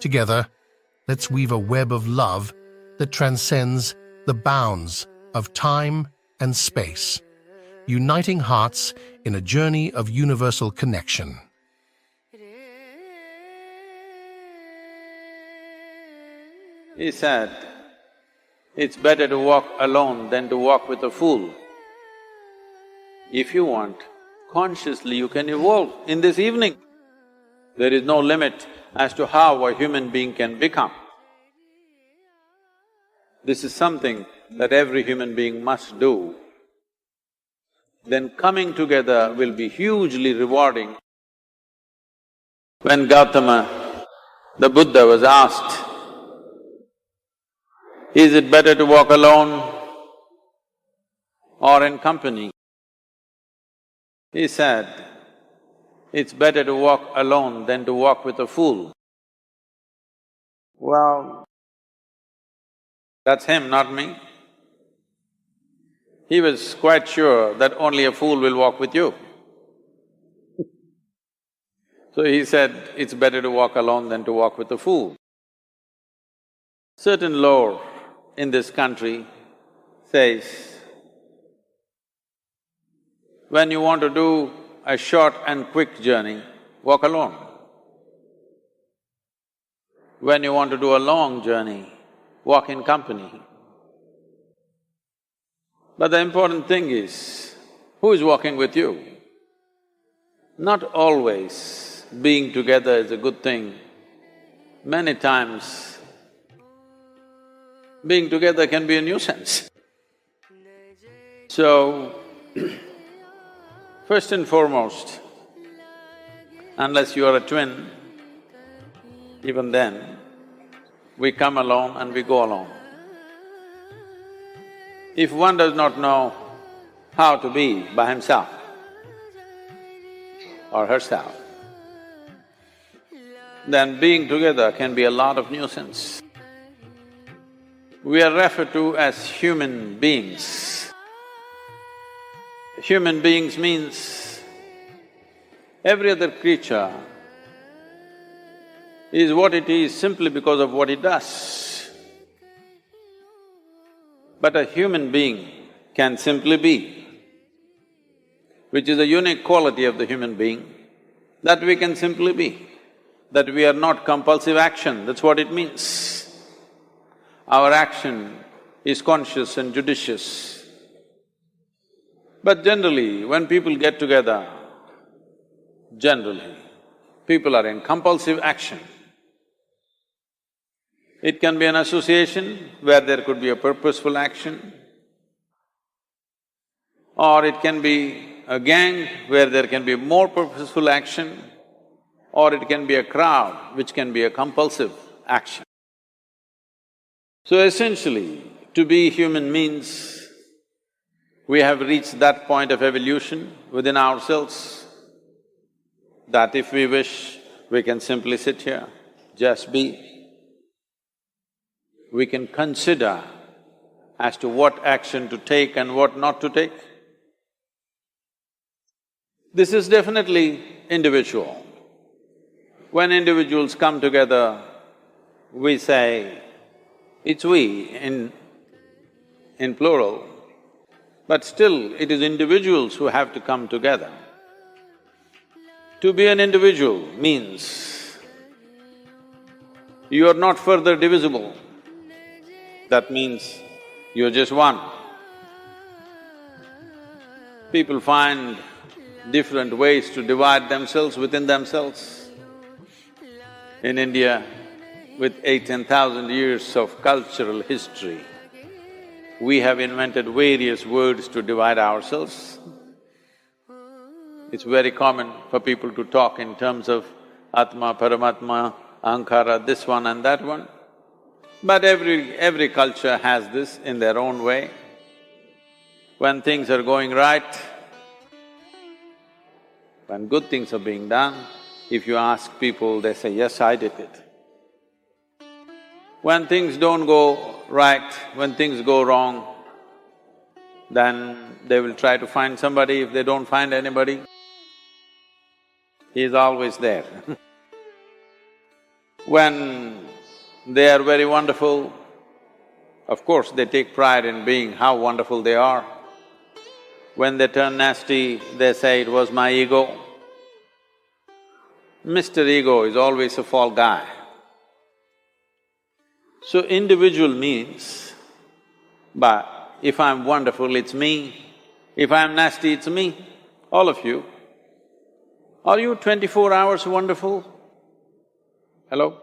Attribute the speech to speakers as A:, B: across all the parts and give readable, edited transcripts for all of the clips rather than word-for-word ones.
A: Together, let's weave a web of love that transcends the bounds of time and space, uniting hearts in a journey of universal connection.
B: He said, it's better to walk alone than to walk with a fool. If you want, consciously you can evolve in this evening. There is no limit as to how a human being can become. This is something that every human being must do. Then coming together will be hugely rewarding. When Gautama, the Buddha, was asked, is it better to walk alone or in company? He said, it's better to walk alone than to walk with a fool. Well, that's him, not me. He was quite sure that only a fool will walk with you. So he said, it's better to walk alone than to walk with a fool. Certain lore in this country says, when you want to do a short and quick journey, walk alone. When you want to do a long journey, walk in company. But the important thing is, who is walking with you? Not always being together is a good thing. Many times, being together can be a nuisance. So, first and foremost, unless you are a twin, even then, we come alone and we go alone. If one does not know how to be by himself or herself, then being together can be a lot of nuisance. We are referred to as human beings. Human beings means every other creature is what it is simply because of what it does. But a human being can simply be, which is a unique quality of the human being, that we can simply be, that we are not compulsive action, that's what it means. Our action is conscious and judicious. But generally, when people get together, generally, people are in compulsive action. It can be an association where there could be a purposeful action, or it can be a gang where there can be more purposeful action, or it can be a crowd which can be a compulsive action. So essentially, to be human means we have reached that point of evolution within ourselves that if we wish, we can simply sit here, just be. We can consider as to what action to take and what not to take. This is definitely individual. When individuals come together, we say, it's we in plural, but still it is individuals who have to come together. To be an individual means you are not further divisible. That means you're just one. People find different ways to divide themselves within themselves. In India, with 8,000 years of cultural history, we have invented various words to divide ourselves. It's very common for people to talk in terms of Atma, Paramatma, Ahankara, this one and that one. But every culture has this in their own way. When things are going right, when good things are being done, if you ask people, they say, yes, I did it. When things don't go right, when things go wrong, then they will try to find somebody. If they don't find anybody, He is always there. When they are very wonderful, of course they take pride in being how wonderful they are. When they turn nasty, they say, it was my ego. Mr. Ego is always a fall guy. So individual means, but if I'm wonderful, it's me. If I'm nasty, it's me. All of you. Are you 24 hours wonderful? Hello?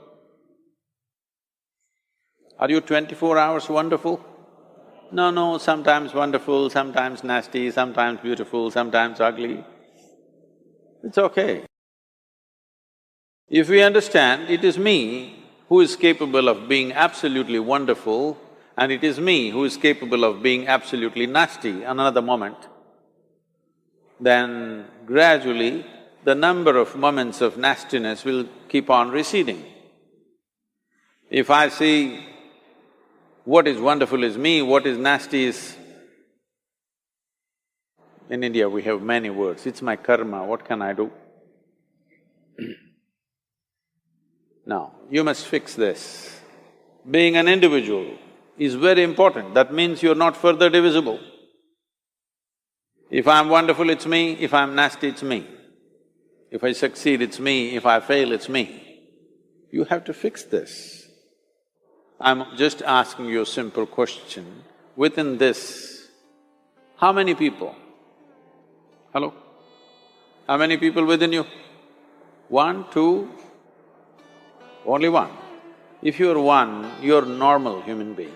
B: Are you 24 hours wonderful? No, sometimes wonderful, sometimes nasty, sometimes beautiful, sometimes ugly. It's okay. If we understand it is me who is capable of being absolutely wonderful and it is me who is capable of being absolutely nasty another moment, then gradually the number of moments of nastiness will keep on receding. If I see what is wonderful is me, what is nasty is… In India we have many words, it's my karma, what can I do? Now, you must fix this. Being an individual is very important, that means you're not further divisible. If I'm wonderful, it's me, if I'm nasty, it's me. If I succeed, it's me, if I fail, it's me. You have to fix this. I'm just asking you a simple question. Within this, how many people? Hello? How many people within you? 1, 2, only one. If you're one, you're a normal human being.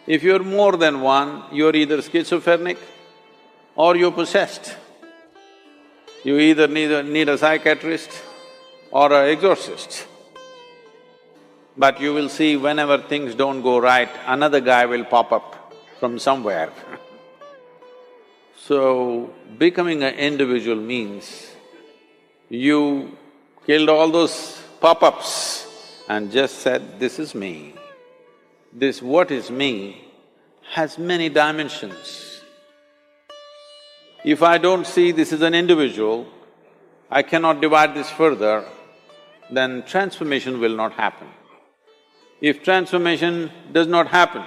B: If you're more than one, you're either schizophrenic or you're possessed. You either need a psychiatrist or an exorcist. But you will see whenever things don't go right, another guy will pop up from somewhere. So, becoming an individual means you killed all those pop-ups and just said, this is me. This what is me has many dimensions. If I don't see this is an individual, I cannot divide this further, then transformation will not happen. If transformation does not happen,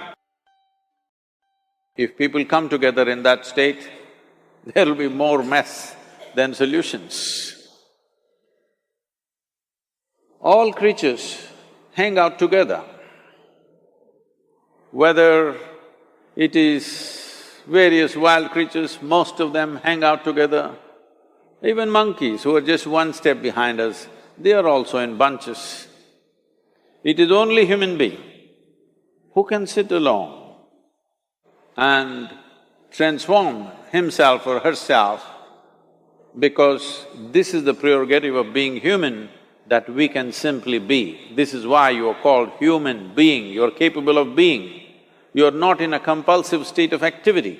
B: if people come together in that state, there will be more mess than solutions. All creatures hang out together. Whether it is various wild creatures, most of them hang out together. Even monkeys who are just one step behind us, they are also in bunches. It is only human being who can sit alone and transform himself or herself, because this is the prerogative of being human, that we can simply be. This is why you are called human being, you are capable of being. You are not in a compulsive state of activity.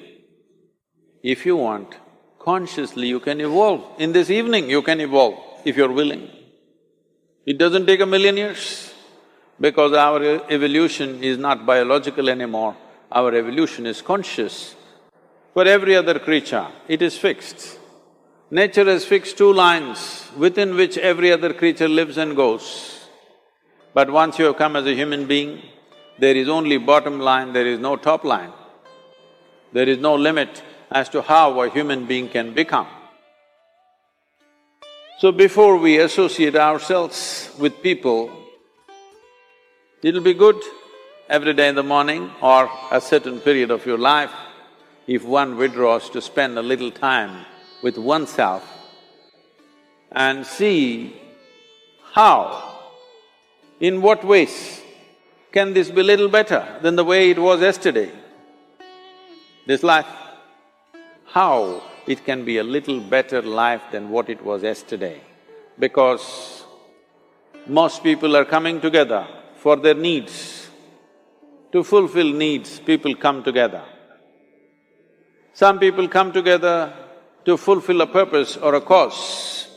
B: If you want, consciously you can evolve. In this evening you can evolve, if you're willing. It doesn't take 1,000,000 years, because our evolution is not biological anymore, our evolution is conscious. For every other creature, it is fixed. Nature has fixed 2 lines within which every other creature lives and goes. But once you have come as a human being, there is only bottom line, there is no top line. There is no limit as to how a human being can become. So before we associate ourselves with people, it'll be good every day in the morning or a certain period of your life, if one withdraws to spend a little time with oneself and see how, in what ways can this be little better than the way it was yesterday, this life? How it can be a little better life than what it was yesterday, because most people are coming together for their needs. To fulfill needs, people come together. Some people come together to fulfill a purpose or a cause.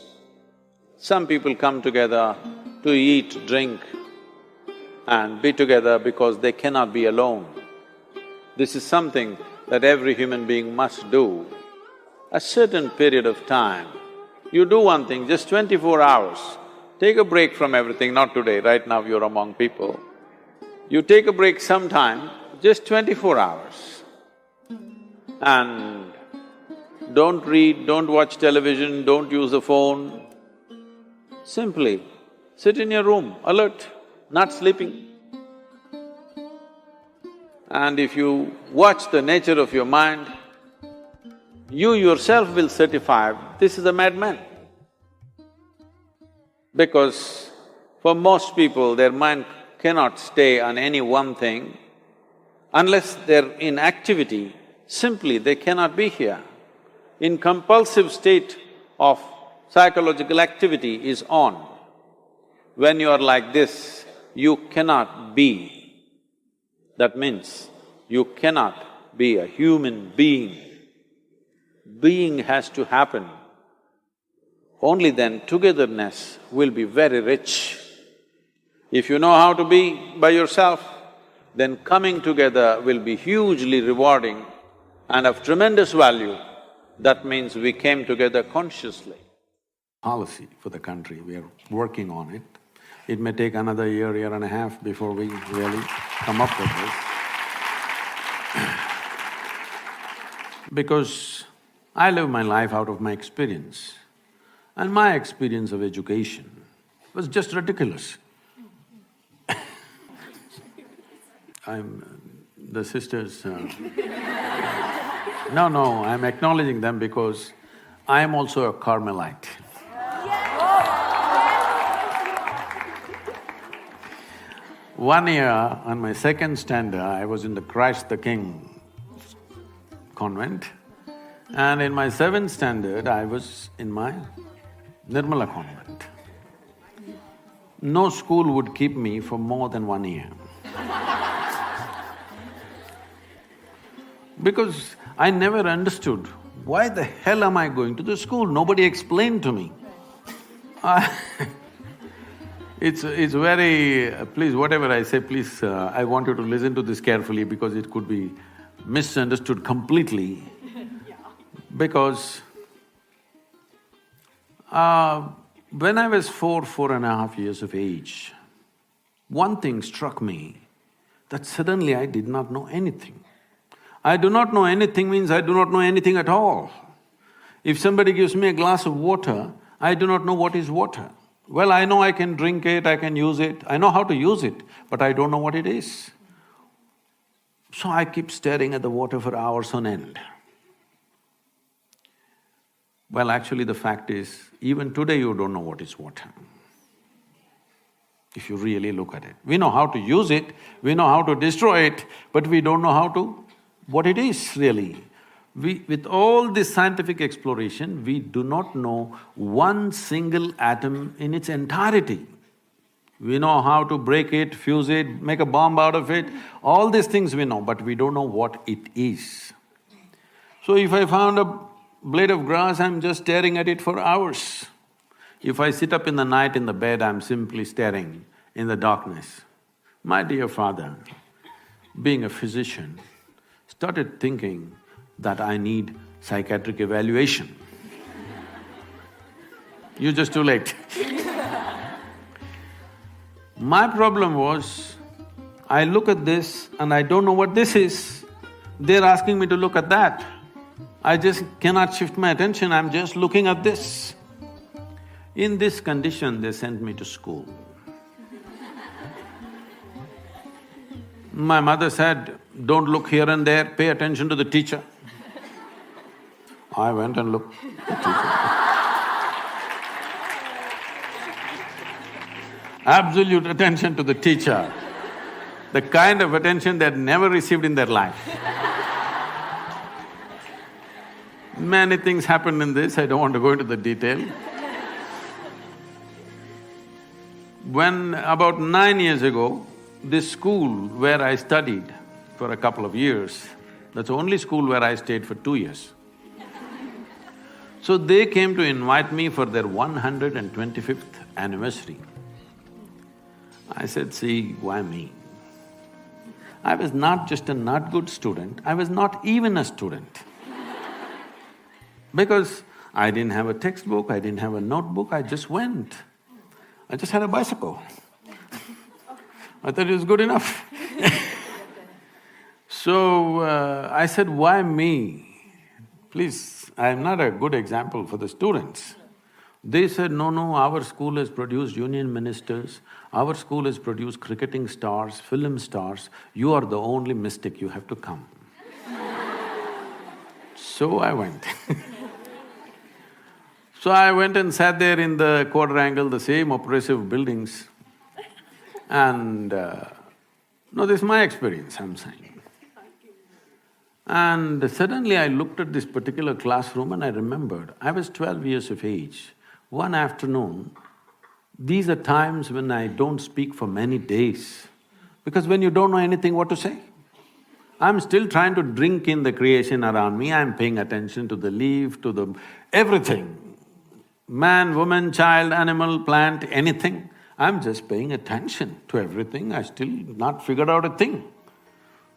B: Some people come together to eat, drink and be together because they cannot be alone. This is something that every human being must do. A certain period of time, You do one thing, just 24 hours, take a break from everything, not today, right now you're among people. You take a break sometime, just 24 hours. And don't read, don't watch television, don't use the phone. Simply sit in your room, alert, not sleeping. And if you watch the nature of your mind, you yourself will certify, this is a madman. Because for most people, their mind cannot stay on any one thing. Unless they're in activity, simply they cannot be here. In compulsive state of psychological activity is on. When you are like this, you cannot be. That means you cannot be a human being. Being has to happen. Only then togetherness will be very rich. If you know how to be by yourself, then coming together will be hugely rewarding and of tremendous value. That means we came together consciously.
C: Policy for the country, we are working on it. It may take another year, year and a half before we really come up with this. Because I live my life out of my experience, and my experience of education was just ridiculous. The sisters… No, I'm acknowledging them because I am also a Carmelite. One year, on my second standard, I was in the Christ the King convent, and in my seventh standard, I was in my Nirmala convent. No school would keep me for more than 1 year. Because I never understood, why the hell am I going to the school? Nobody explained to me. It's very… please, whatever I say, please, I want you to listen to this carefully because it could be misunderstood completely. Because when I was 4.5 years of age, one thing struck me, that suddenly I did not know anything. I do not know anything means I do not know anything at all. If somebody gives me a glass of water, I do not know what is water. Well, I know I can drink it, I can use it, I know how to use it, but I don't know what it is. So I keep staring at the water for hours on end. Well, actually the fact is, even today you don't know what is water, if you really look at it. We know how to use it, we know how to destroy it, but we don't know what it is really. With all this scientific exploration, we do not know one single atom in its entirety. We know how to break it, fuse it, make a bomb out of it, all these things we know, but we don't know what it is. So if I found a blade of grass, I'm just staring at it for hours. If I sit up in the night in the bed, I'm simply staring in the darkness. My dear father, being a physician, started thinking that I need psychiatric evaluation. You're just too late. My problem was, I look at this and I don't know what this is. They're asking me to look at that. I just cannot shift my attention, I'm just looking at this. In this condition, they sent me to school. My mother said, don't look here and there, pay attention to the teacher. I went and looked at the teacher. Absolute attention to the teacher, the kind of attention they had never received in their life. Many things happened in this, I don't want to go into the detail. When about 9 years ago, this school where I studied for a couple of years, that's the only school where I stayed for 2 years. So they came to invite me for their 125th anniversary. I said, see, why me? I was not just a not good student, I was not even a student. Because I didn't have a textbook, I didn't have a notebook, I just went. I just had a bicycle. I thought it was good enough. So, I said, why me? Please, I'm not a good example for the students. They said, no, no, our school has produced union ministers, our school has produced cricketing stars, film stars, you are the only mystic, you have to come. So I went. So I went and sat there in the quadrangle, the same oppressive buildings, and no, this is my experience, I'm saying. And suddenly I looked at this particular classroom and I remembered, I was 12 years of age. One afternoon, these are times when I don't speak for many days, because when you don't know anything what to say. I'm still trying to drink in the creation around me, I'm paying attention to the leaf, to the… everything. Man, woman, child, animal, plant, anything. I'm just paying attention to everything, I still not figured out a thing.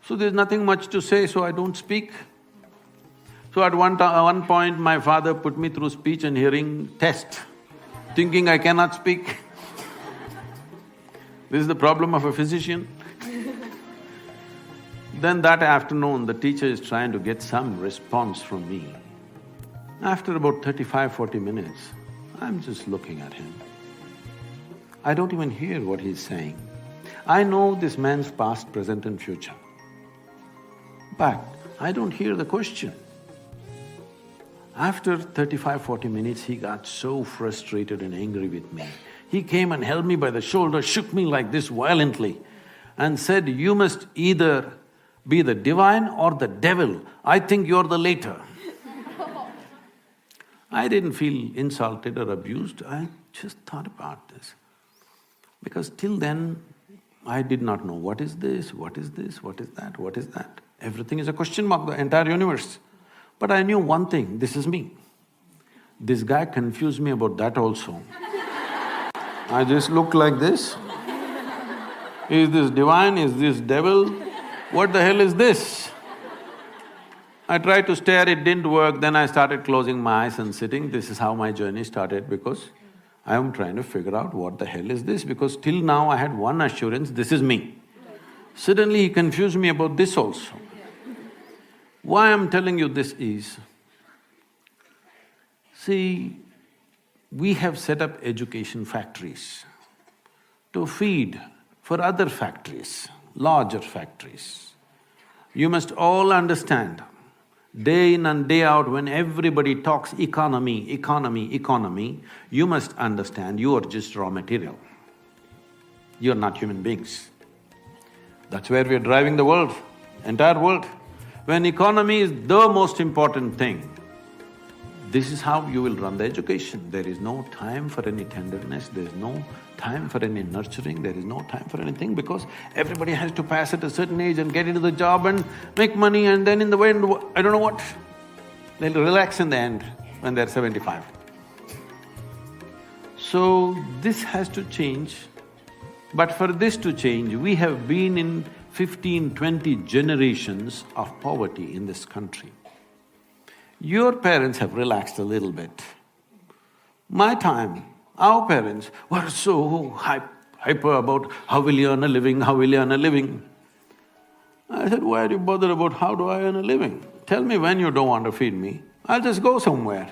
C: So there's nothing much to say, so I don't speak. So at one point, my father put me through speech and hearing test, thinking I cannot speak. This is the problem of a physician. Then that afternoon, the teacher is trying to get some response from me. After about 35–40 minutes, I'm just looking at him. I don't even hear what he's saying. I know this man's past, present and future, but I don't hear the question. After 35–40 minutes, he got so frustrated and angry with me. He came and held me by the shoulder, shook me like this violently and said, you must either be the divine or the devil. I think you're the later. I didn't feel insulted or abused, I just thought about this. Because till then, I did not know what is this, what is this, what is that, what is that. Everything is a question mark, the entire universe. But I knew one thing, this is me. This guy confused me about that also. I just looked like this. Is this divine, is this devil? What the hell is this? I tried to stare, it didn't work, then I started closing my eyes and sitting. This is how my journey started, because I am trying to figure out what the hell is this, because till now I had one assurance, this is me. Suddenly he confused me about this also. Why I'm telling you this is, see, we have set up education factories to feed for other factories, larger factories. You must all understand, day in and day out when everybody talks economy, economy, economy, you must understand you are just raw material. You're not human beings. That's where we're driving the world, entire world. When economy is the most important thing, this is how you will run the education. There is no time for any tenderness, there is no time for any nurturing, there is no time for anything, because everybody has to pass at a certain age and get into the job and make money, and then in the end, I don't know what, they'll relax in the end when they're 75. So this has to change, but for this to change, we have been in 15–20 generations of poverty in this country. Your parents have relaxed a little bit. My time, our parents were so hyper about how will you earn a living, how will you earn a living. I said, why are you bothered about how do I earn a living? Tell me when you don't want to feed me, I'll just go somewhere.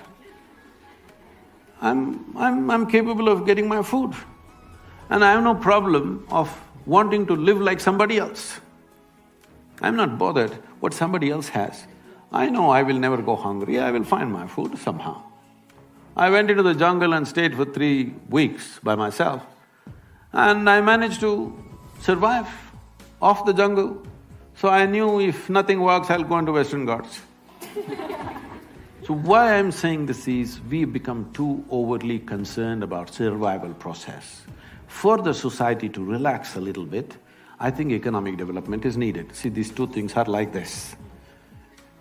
C: I'm capable of getting my food, and I have no problem of wanting to live like somebody else. I'm not bothered what somebody else has. I know I will never go hungry, I will find my food somehow. I went into the jungle and stayed for 3 weeks by myself, and I managed to survive off the jungle. So I knew if nothing works, I'll go into Western Ghats. So why I'm saying this is, we become too overly concerned about survival process. For the society to relax a little bit, I think economic development is needed. See, these two things are like this.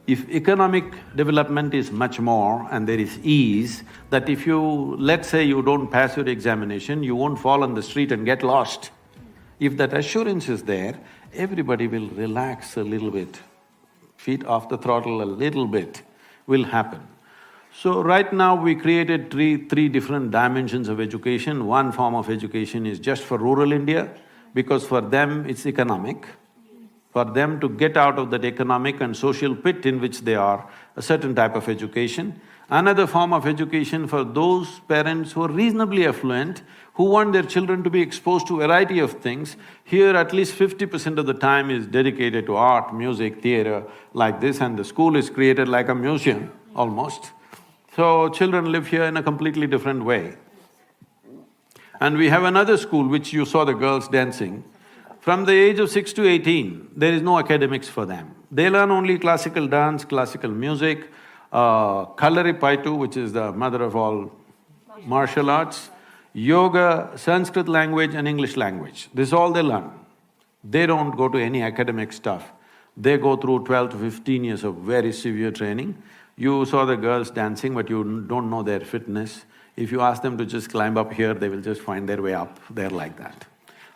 C: If economic development is much more and there is ease, that if you… let's say you don't pass your examination, you won't fall on the street and get lost. If that assurance is there, everybody will relax a little bit, feet off the throttle a little bit will happen. So right now we created three different dimensions of education. One form of education is just for rural India, because for them it's economic. For them to get out of that economic and social pit in which they are, a certain type of education. Another form of education for those parents who are reasonably affluent, who want their children to be exposed to a variety of things. Here at least 50% of the time is dedicated to art, music, theatre, like this, and the school is created like a museum, almost. So children live here in a completely different way. And we have another school which you saw the girls dancing. From the age of 6 to 18, there is no academics for them. They learn only classical dance, classical music, Kalaripaitu, which is the mother of all martial arts, yoga, Sanskrit language and English language. This is all they learn. They don't go to any academic stuff. They go through 12 to 15 years of very severe training. You saw the girls dancing, but you don't know their fitness. If you ask them to just climb up here, they will just find their way up. They're like that.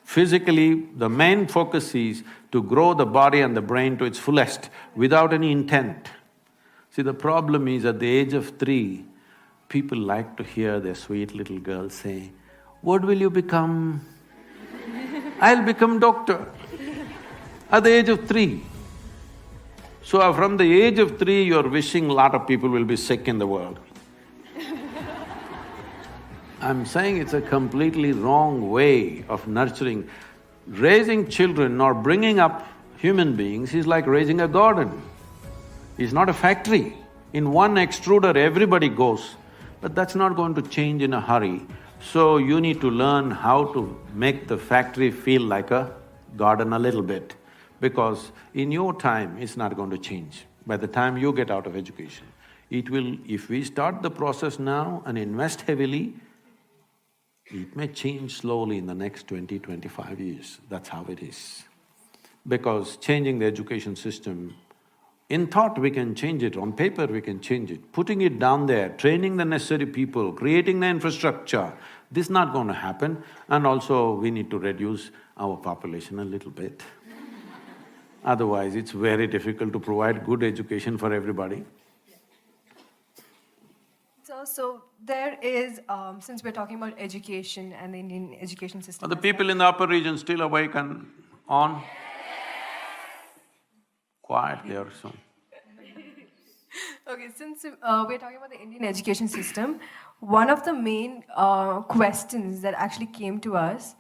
C: Physically, the main focus is to grow the body and the brain to its fullest without any intent. See, the problem is at the age of 3, people like to hear their sweet little girls say, "What will you become?" "I'll become doctor." At the age of 3. So from the age of 3, you're wishing a lot of people will be sick in the world. I'm saying it's a completely wrong way of nurturing. Raising children or bringing up human beings is like raising a garden. It's not a factory. In one extruder, everybody goes, but that's not going to change in a hurry. So you need to learn how to make the factory feel like a garden a little bit, because in your time, it's not going to change. By the time you get out of education, it will… if we start the process now and invest heavily, it may change slowly in the next 20, 25 years. That's how it is. Because changing the education system, in thought we can change it, on paper we can change it. Putting it down there, training the necessary people, creating the infrastructure, this is not going to happen. And also we need to reduce our population a little bit. Otherwise it's very difficult to provide good education for everybody.
D: So there is, since we're talking about education and the Indian education system…
C: Are the people in the upper region still awake and on? Quiet there, so…
D: Okay, since we're talking about the Indian education system, one of the main questions that actually came to us,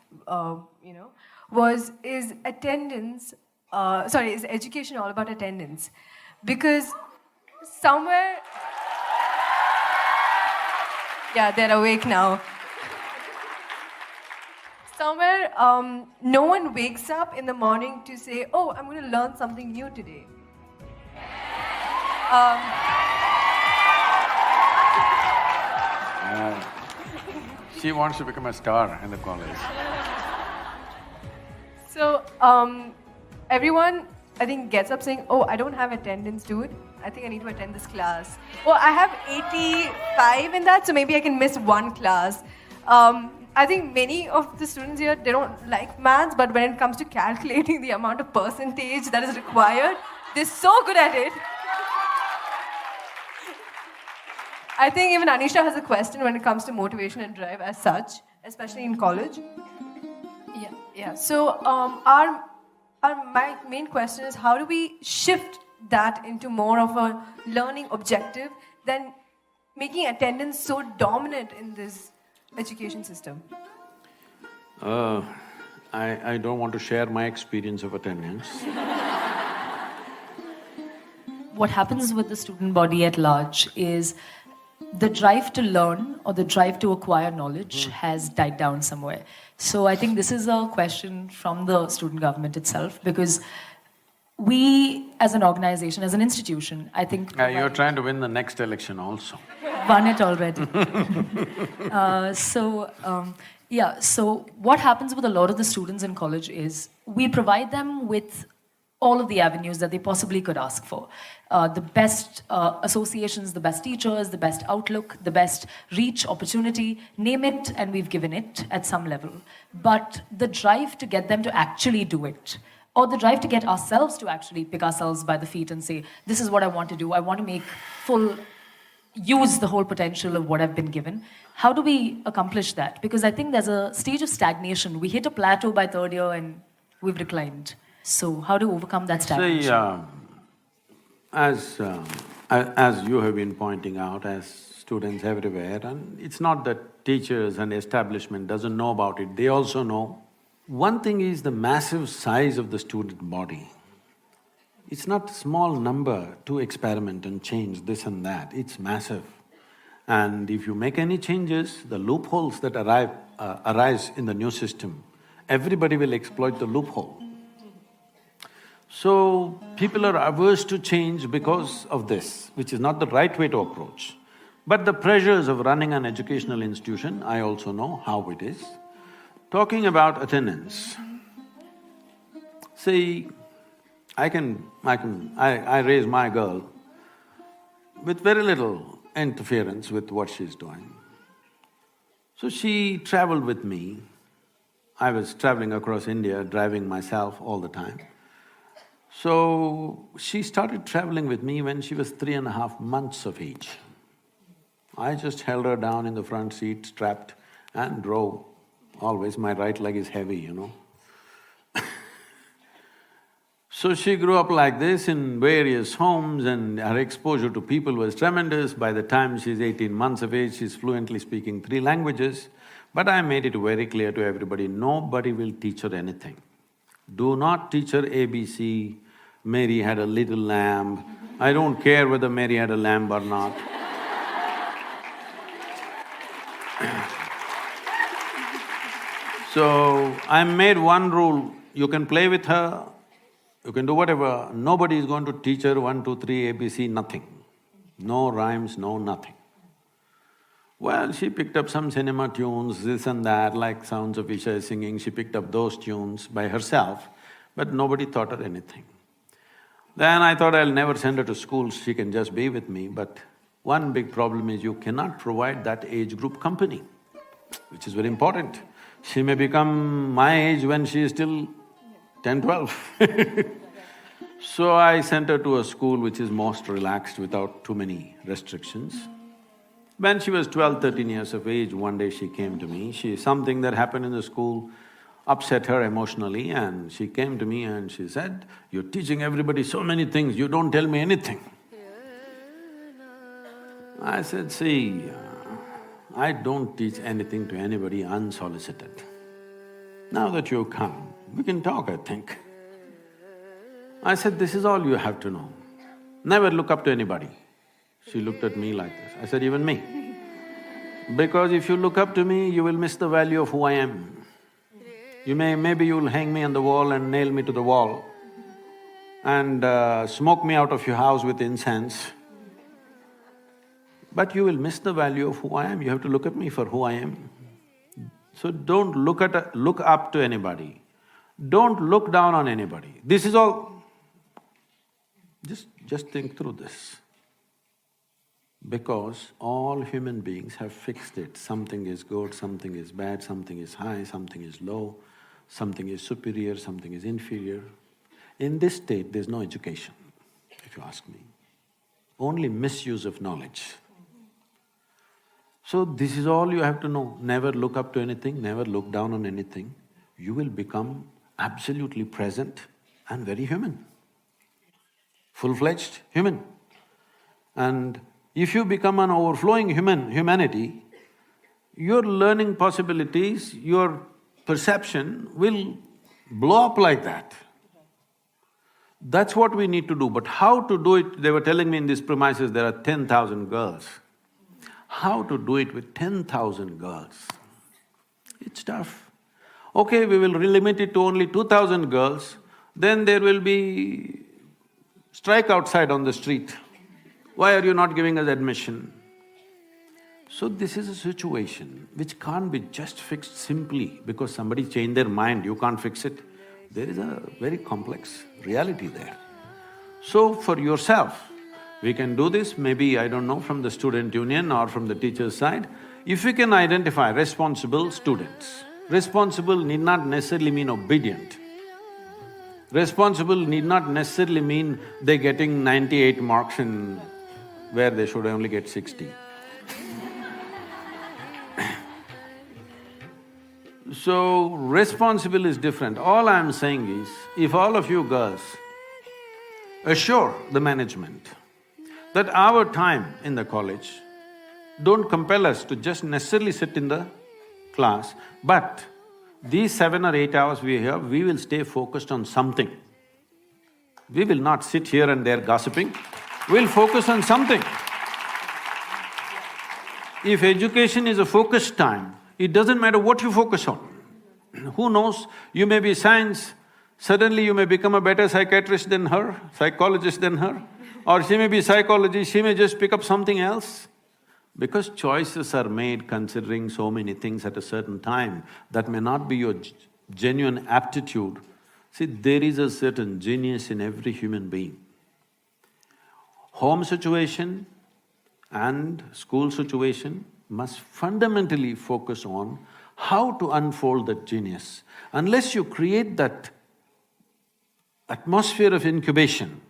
D: was, is attendance… is education all about attendance? Because somewhere… Yeah, they're awake now. Somewhere, no one wakes up in the morning to say, "Oh, I'm going to learn something new today."
C: She wants to become a star in the college.
D: So, everyone, I think, gets up saying, "Oh, I don't have attendance, dude. I think I need to attend this class. Oh, I have 85 in that, so maybe I can miss one class." I think many of the students here, they don't like maths, but when it comes to calculating the amount of percentage that is required, they're so good at it. I think even Anisha has a question when it comes to motivation and drive as such, especially in college. Yeah. So, my main question is, how do we shift that into more of a learning objective than making attendance so dominant in this education system?
C: I don't want to share my experience of attendance.
E: What happens with the student body at large is the drive to learn or the drive to acquire knowledge has died down somewhere. So I think this is a question from the student government itself, because we as an organization, as an institution, I think…
C: You're trying to win the next election also.
E: Won it already. So what happens with a lot of the students in college is we provide them with all of the avenues that they possibly could ask for. The best associations, the best teachers, the best outlook, the best reach, opportunity, name it, and we've given it at some level. But the drive to get them to actually do it, or the drive to get ourselves to actually pick ourselves by the feet and say, this is what I want to do, I want to make full use the whole potential of what I've been given. How do we accomplish that? Because I think there's a stage of stagnation. We hit a plateau by third year and we've declined. So how do we overcome that stagnation?
C: See, as you have been pointing out, as students everywhere, and it's not that teachers and establishment doesn't know about it, they also know. One thing is the massive size of the student body. It's not a small number to experiment and change this and that, it's massive. And if you make any changes, the loopholes that arise in the new system, everybody will exploit the loophole. So, people are averse to change because of this, which is not the right way to approach. But the pressures of running an educational institution, I also know how it is. Talking about attendance, see, I raise my girl with very little interference with what she's doing. So she traveled with me. I was traveling across India, driving myself all the time. So she started traveling with me when she was 3.5 months of age. I just held her down in the front seat, strapped, and drove. Always my right leg is heavy, you know. So she grew up like this in various homes and her exposure to people was tremendous. By the time she's 18 months of age, she's fluently speaking 3 languages. But I made it very clear to everybody, nobody will teach her anything. Do not teach her ABC, Mary had a little lamb. I don't care whether Mary had a lamb or not. So, I made one rule, you can play with her, you can do whatever, nobody is going to teach her 1, 2, 3, ABC, nothing. No rhymes, no nothing. Well, she picked up some cinema tunes, this and that, like Sounds of Isha singing, she picked up those tunes by herself, but nobody taught her anything. Then I thought I'll never send her to school, she can just be with me, but one big problem is you cannot provide that age group company, which is very important. She may become my age when she is still 10, 12. So I sent her to a school which is most relaxed without too many restrictions. When she was 12, 13 years of age, one day she came to me, something that happened in the school upset her emotionally and she came to me and she said, "You're teaching everybody so many things, you don't tell me anything." I said, "See, I don't teach anything to anybody unsolicited. Now that you've come, we can talk, I think." I said, "This is all you have to know. Never look up to anybody." She looked at me like this. I said, "Even me? Because if you look up to me, you will miss the value of who I am. Maybe you'll hang me on the wall and nail me to the wall and smoke me out of your house with incense. But you will miss the value of who I am, you have to look at me for who I am. So don't look up to anybody, don't look down on anybody. This is all… Just think through this. Because all human beings have fixed it, something is good, something is bad, something is high, something is low, something is superior, something is inferior. In this state, there's no education, if you ask me. Only misuse of knowledge. So this is all you have to know. Never look up to anything, never look down on anything. You will become absolutely present and very human, full-fledged human. And if you become an overflowing humanity, your learning possibilities, your perception will blow up like that. That's what we need to do, but how to do it, they were telling me in these premises there are 10,000 girls. How to do it with 10,000 girls? It's tough. Okay, we will limit it to only 2,000 girls, then there will be strike outside on the street. Why are you not giving us admission? So this is a situation which can't be just fixed simply because somebody changed their mind, you can't fix it. There is a very complex reality there. So for yourself, we can do this, maybe, I don't know, from the student union or from the teacher's side. If we can identify responsible students, responsible need not necessarily mean obedient. Responsible need not necessarily mean they're getting 98 marks in where they should only get 60. So, responsible is different. All I'm saying is, if all of you girls assure the management that our time in the college, don't compel us to just necessarily sit in the class, but these 7 or 8 hours we are here, we will stay focused on something. We will not sit here and there gossiping, we'll focus on something. If education is a focused time, it doesn't matter what you focus on. Who knows, you may be science, suddenly you may become a better psychiatrist than her, psychologist than her, or she may be psychology, she may just pick up something else. Because choices are made considering so many things at a certain time, that may not be your genuine aptitude. See, there is a certain genius in every human being. Home situation and school situation must fundamentally focus on how to unfold that genius. Unless you create that atmosphere of incubation,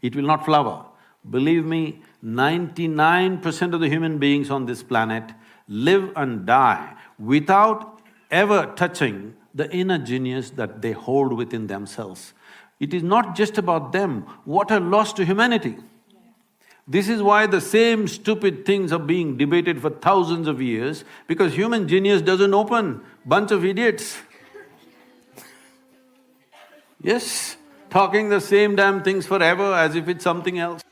C: it will not flower. Believe me, 99% of the human beings on this planet live and die without ever touching the inner genius that they hold within themselves. It is not just about them, what a loss to humanity. This is why the same stupid things are being debated for thousands of years, because human genius doesn't open, bunch of idiots. Yes, talking the same damn things forever as if it's something else.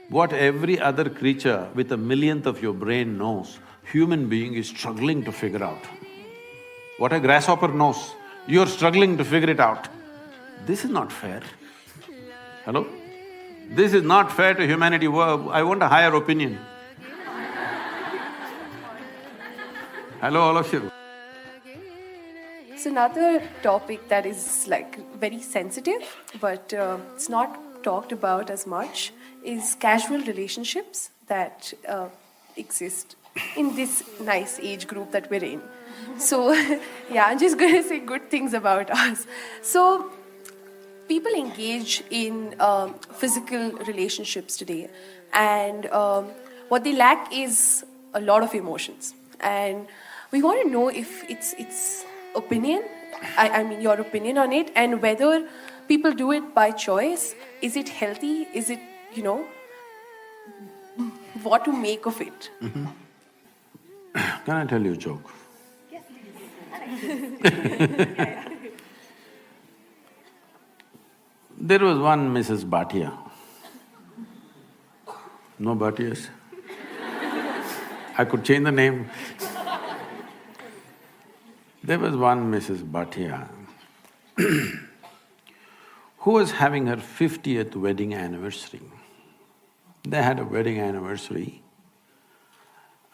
C: What every other creature with a millionth of your brain knows, human being is struggling to figure out. What a grasshopper knows, you're struggling to figure it out. This is not fair. Hello? This is not fair to humanity. I want a higher opinion. Hello, all of you.
F: It's another topic that is like very sensitive, but it's not talked about as much, is casual relationships that exist in this nice age group that we're in. So, yeah, I'm just going to say good things about us. So, people engage in physical relationships today, and what they lack is a lot of emotions. And we want to know if it's opinion, I mean your opinion on it, and whether people do it by choice. Is it healthy? Is it, you know, what to make of it?
C: Can I tell you a joke?
F: Yes,
C: There was one Mrs. Bhatia. No Bhatias? I could change the name. There was one Mrs. Bhatia who was having her 50th wedding anniversary. They had a wedding anniversary,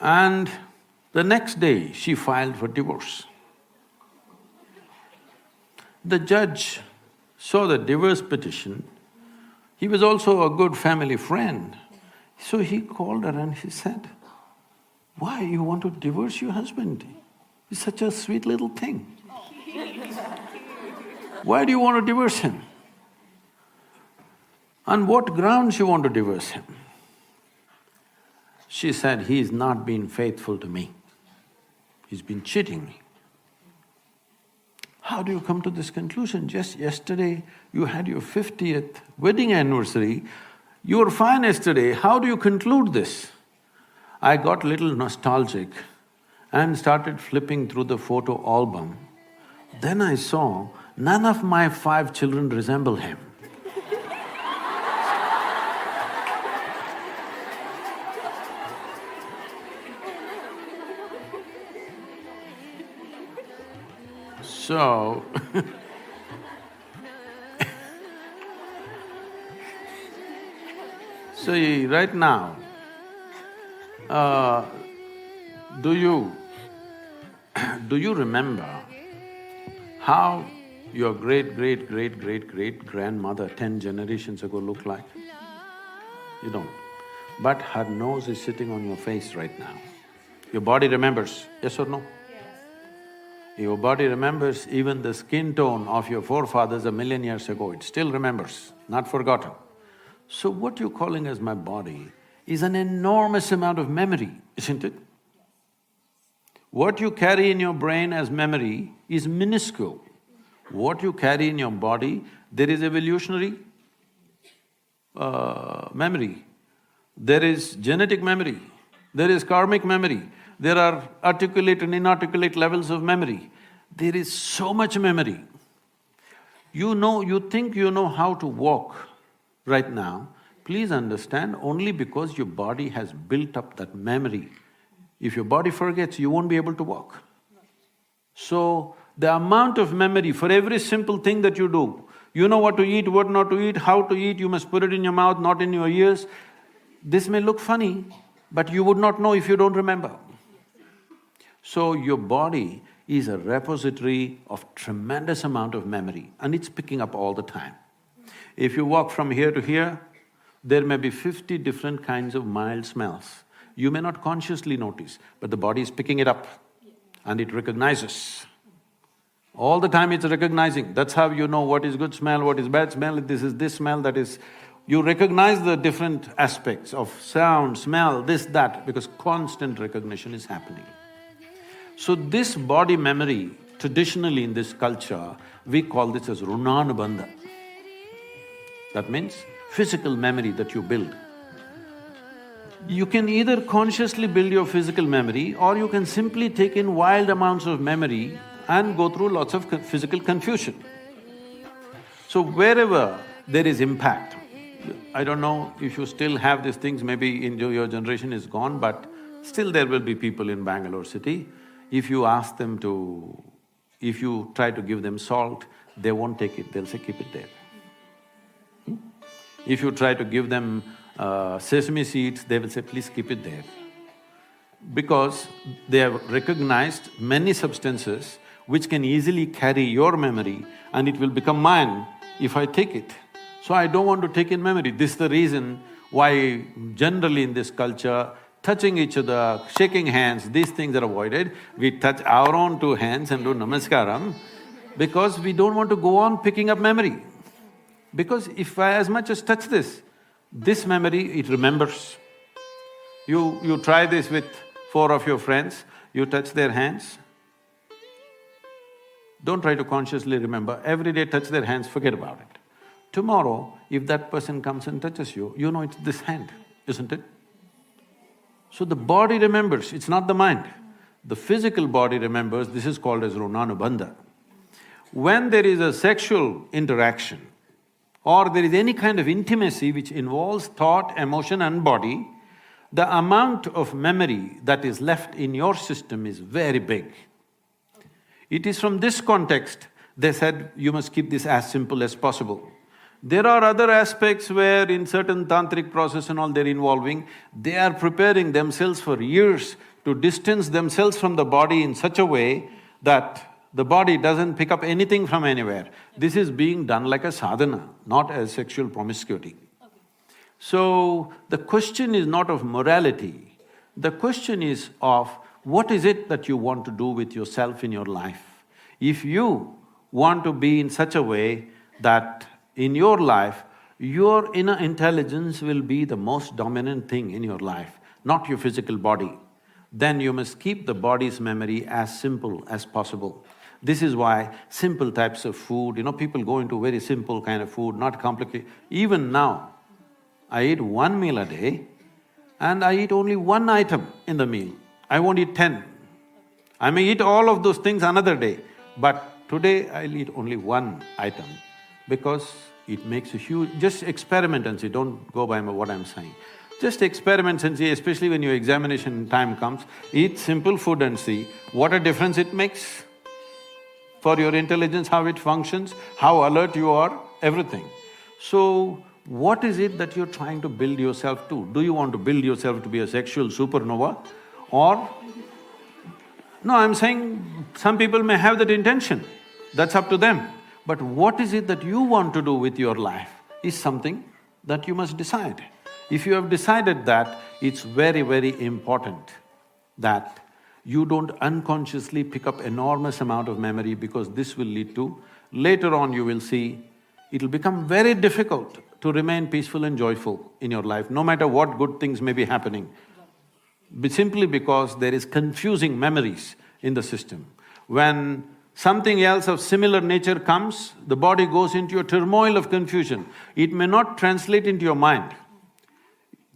C: and the next day she filed for divorce. The judge saw the divorce petition. He was also a good family friend. So he called her and he said, "Why you want to divorce your husband? He's such a sweet little thing. Why do you want to divorce him? On what grounds you want to divorce him?" She said, "He's not been faithful to me. He's been cheating me." How do you come to this conclusion? Just yesterday you had your 50th wedding anniversary, you were fine yesterday, how do you conclude this? I got little nostalgic and started flipping through the photo album. Then I saw none of my 5 children resemble him. So see, right now, do you remember how your great-great-great-great-great-grandmother 10 generations ago looked like? You don't. But her nose is sitting on your face right now. Your body remembers, yes or no? Your body remembers even the skin tone of your forefathers 1,000,000 years ago, it still remembers, not forgotten. So what you're calling as my body is an enormous amount of memory, isn't it? What you carry in your brain as memory is minuscule. What you carry in your body, there is evolutionary memory, there is genetic memory, there is karmic memory, there are articulate and inarticulate levels of memory. There is so much memory. You think you know how to walk right now, please understand, only because your body has built up that memory. If your body forgets, you won't be able to walk. So, the amount of memory for every simple thing that you do, you know what to eat, what not to eat, how to eat, you must put it in your mouth, not in your ears. This may look funny, but you would not know if you don't remember. So, your body is a repository of tremendous amount of memory and it's picking up all the time. If you walk from here to here, there may be 50 different kinds of mild smells. You may not consciously notice, but the body is picking it up and it recognizes. All the time it's recognizing, that's how you know what is good smell, what is bad smell, this is this smell, that is… You recognize the different aspects of sound, smell, this, that, because constant recognition is happening. So this body memory, traditionally in this culture, we call this as runanubandha. That means physical memory that you build. You can either consciously build your physical memory or you can simply take in wild amounts of memory and go through lots of physical confusion. So wherever there is impact, I don't know if you still have these things, maybe in your generation is gone, but still there will be people in Bangalore city. If you ask them to… if you try to give them salt, they won't take it, they'll say, keep it there. If you try to give them sesame seeds, they will say, please keep it there. Because they have recognized many substances which can easily carry your memory and it will become mine if I take it. So I don't want to take in memory. This is the reason why generally in this culture, touching each other, shaking hands, these things are avoided. We touch our own two hands and do namaskaram because we don't want to go on picking up memory. Because if I as much as touch this memory, it remembers. You try this with 4 of your friends, you touch their hands. Don't try to consciously remember, every day touch their hands, forget about it. Tomorrow, if that person comes and touches you, you know it's this hand, isn't it? So the body remembers, it's not the mind. The physical body remembers, this is called as runanubandha. When there is a sexual interaction or there is any kind of intimacy which involves thought, emotion and body, the amount of memory that is left in your system is very big. It is from this context they said you must keep this as simple as possible. There are other aspects where in certain tantric process and all they're involving, they are preparing themselves for years to distance themselves from the body in such a way that the body doesn't pick up anything from anywhere. This is being done like a sadhana, not as sexual promiscuity. So, the question is not of morality, the question is of what is it that you want to do with yourself in your life. If you want to be in such a way that in your life, your inner intelligence will be the most dominant thing in your life, not your physical body, then you must keep the body's memory as simple as possible. This is why simple types of food, people go into very simple kind of food, not complicated. Even now, I eat 1 meal a day and I eat only 1 item in the meal. I won't eat 10. I may eat all of those things another day, but today I'll eat only 1 item because it makes a huge… Just experiment and see, don't go by what I'm saying. Just experiment and see, especially when your examination time comes, eat simple food and see what a difference it makes for your intelligence, how it functions, how alert you are, everything. So, what is it that you're trying to build yourself to? Do you want to build yourself to be a sexual supernova or… No, I'm saying some people may have that intention, that's up to them. But what is it that you want to do with your life is something that you must decide. If you have decided that, it's very, very important that you don't unconsciously pick up enormous amount of memory because this will lead to… Later on you will see, it'll become very difficult to remain peaceful and joyful in your life, no matter what good things may be happening. Simply because there is confusing memories in the system. When something else of similar nature comes, the body goes into a turmoil of confusion. It may not translate into your mind.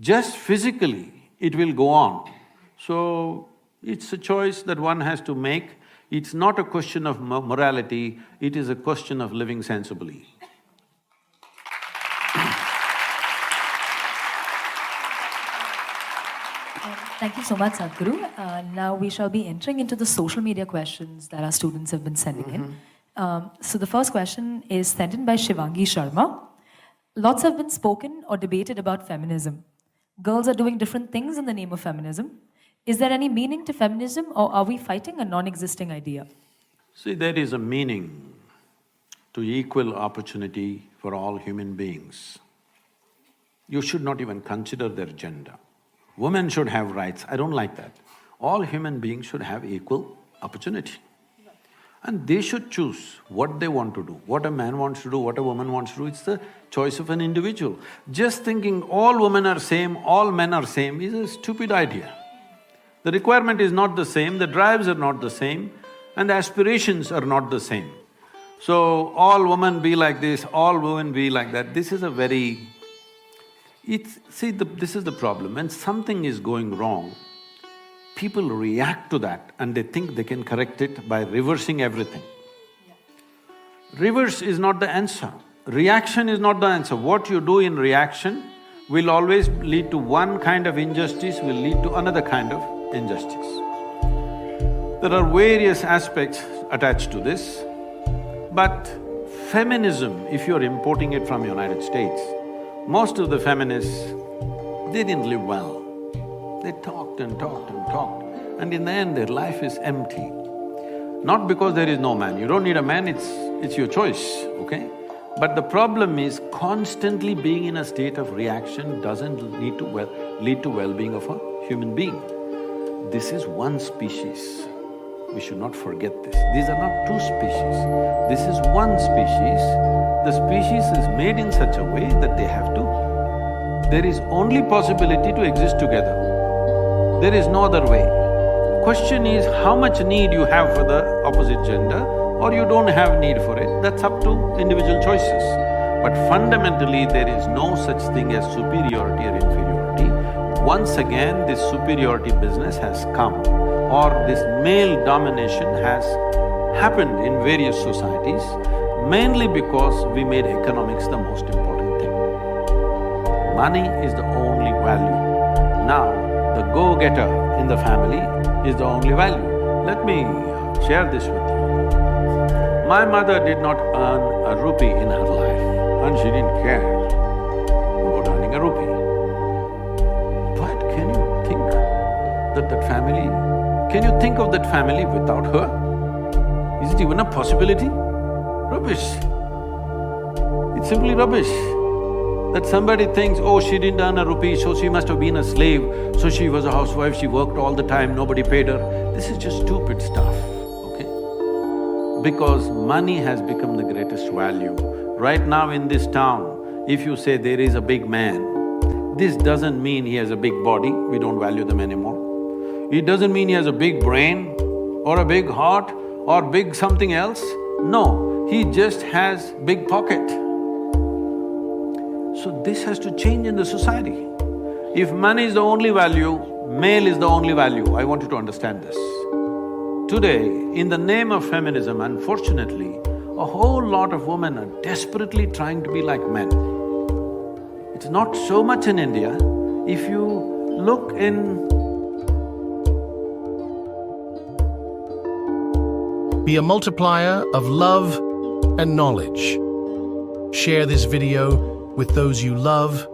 C: Just physically, it will go on. So, it's a choice that one has to make. It's not a question of morality, it is a question of living sensibly.
E: Thank you so much, Sadhguru. Now we shall be entering into the social media questions that our students have been sending in. So the first question is sent in by Shivangi Sharma. Lots have been spoken or debated about feminism. Girls are doing different things in the name of feminism. Is there any meaning to feminism, or are we fighting a non-existing idea?
C: See, there is a meaning to equal opportunity for all human beings. You should not even consider their gender. Women should have rights, I don't like that. All human beings should have equal opportunity. And they should choose what they want to do. What a man wants to do, what a woman wants to do, it's the choice of an individual. Just thinking all women are same, all men are same is a stupid idea. The requirement is not the same, the drives are not the same, and the aspirations are not the same. So, all women be like this, all women be like that, this is a very… this is the problem, when something is going wrong, people react to that and they think they can correct it by reversing everything. Reverse is not the answer, reaction is not the answer. What you do in reaction will always lead to one kind of injustice, will lead to another kind of injustice. There are various aspects attached to this, but feminism, if you're importing it from United States, most of the feminists, they didn't live well. They talked and talked and talked, and in the end their life is empty. Not because there is no man, you don't need a man, it's your choice, okay? But the problem is constantly being in a state of reaction doesn't lead to well-being of a human being. This is one species. We should not forget this. These are not two species. This is one species. The species is made in such a way that they have to… There is only possibility to exist together. There is no other way. Question is how much need you have for the opposite gender, or you don't have need for it, that's up to individual choices. But fundamentally, there is no such thing as superiority or inferiority. Once again, this superiority business has come, or this male domination has happened in various societies, mainly because we made economics the most important thing. Money is the only value. Now, the go-getter in the family is the only value. Let me share this with you. My mother did not earn a rupee in her life, and she didn't care about earning a rupee. But can you think can you think of that family without her? Is it even a possibility? Rubbish. It's simply rubbish. That somebody thinks, oh, she didn't earn a rupee, so she must have been a slave, so she was a housewife, she worked all the time, nobody paid her. This is just stupid stuff, okay? Because money has become the greatest value. Right now in this town, if you say there is a big man, this doesn't mean he has a big body, we don't value them anymore. It doesn't mean he has a big brain or a big heart or big something else. No, he just has big pocket. So this has to change in the society. If money is the only value, male is the only value, I want you to understand this. Today, in the name of feminism, unfortunately, a whole lot of women are desperately trying to be like men. It's not so much in India. If you look in…
A: Be a multiplier of love and knowledge. Share this video with those you love,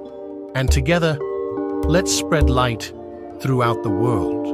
A: and together, let's spread light throughout the world.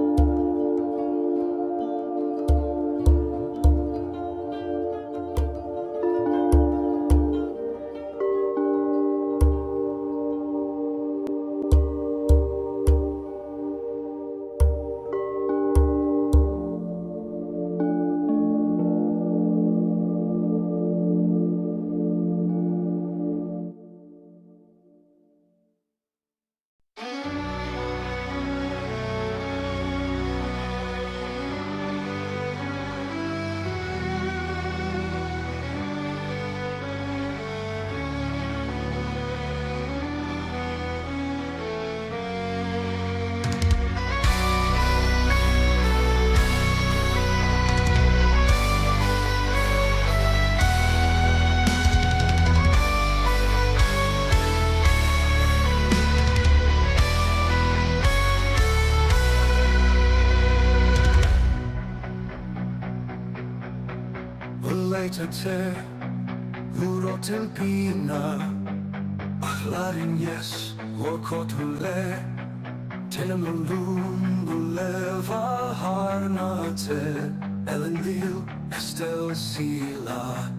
G: uitete Urotel pina Achlarin yes Wakotule Tenemalum Buleva Harnate Elendil Estel Sila.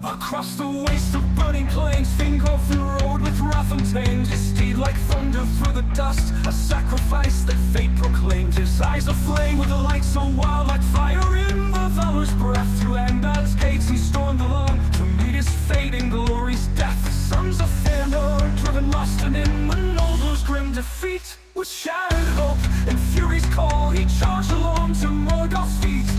G: Across the waste of burning plains, Fink off the road with wrath untamed. His steed like thunder through the dust, a sacrifice that fate proclaimed. His eyes aflame with a light so wild, like fire in the valor's breath. Through Angband's gates he stormed along to meet his fate in glory's death. The sons of Fëanor, driven lost, and in the noble's grim defeat, with shattered hope and fury's call, he charged along to Morgoth's feet.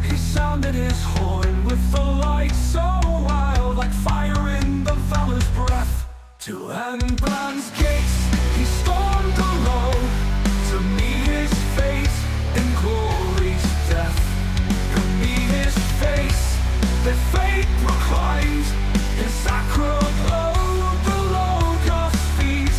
G: He sounded his horn with the light so wild, like fire in the valor's breath. To Angband's gates he stormed alone to meet his fate in glory's death. To meet his face that fate proclaimed, his sacred blow below God's feet.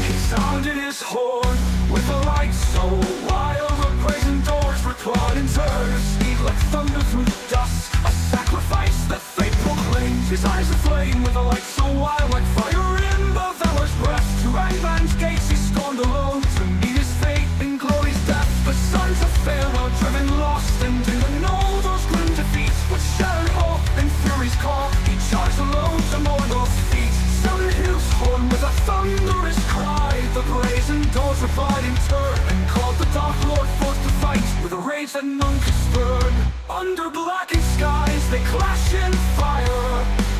G: He sounded his horn with a light so wild, the brazen doors were clawed and turned. Like thunder through the dust, a sacrifice that fate proclaims. His eyes aflame with a light so wild, like fire in the valor's breath. To Angband's gates he stormed alone to meet his fate in glory's death. The sons of Fëanor, driven lost, and didn't know those grim defeats. With shattered hope and fury's call, he charged alone to Morgoth's feet. Sounded his horn with a thunderous cry. The brazen doors replied in turn, and called the Dark Lord forth to fight with a rage that none could spurn. Under blackened skies they clash in fire,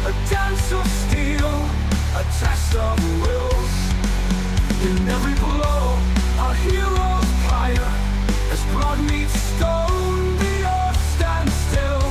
G: a dance of steel, a test of wills. In every blow a hero's pyre, as blood meets stone the earth stands still.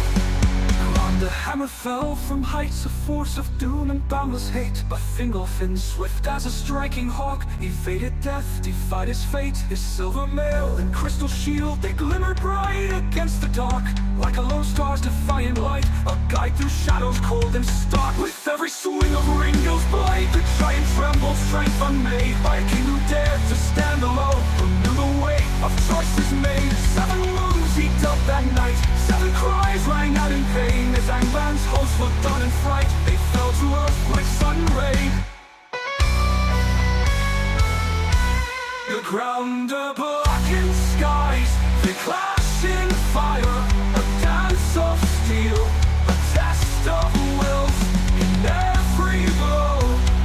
G: The hammer fell from heights, a force of doom and boundless hate. But Fingolfin, swift as a striking hawk, evaded death, defied his fate. His silver mail and crystal shield, they glimmered bright against the dark, like a lone star's defiant light, a guide through shadows cold and stark. With every swing of Ringill's blade, the giant trembled, strength unmade, by a king who dared to stand alone, who knew the weight of choices made. 7 wounds he dealt that night, 7 cries rang out in pain, as Angband's hosts looked on in fright. They fell to earth like sudden rain. The ground a blackened skies, they clash in fire, a dance of steel, a test of wills. In every blow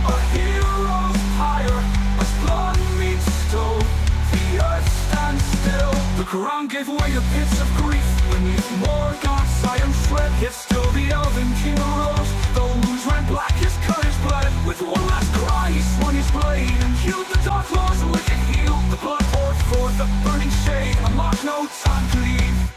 G: a hero's pyre, as blood meets stone, the earth stands still. The ground gave way to pits of grief beneath Morgoth's iron tread. Yet still the elven king arose, the wounds ran black, his courage bled. With one last cry he swung his blade and healed the Dark Lord's wicked heel. The blood poured forth a burning shade, unlocked no time to leave.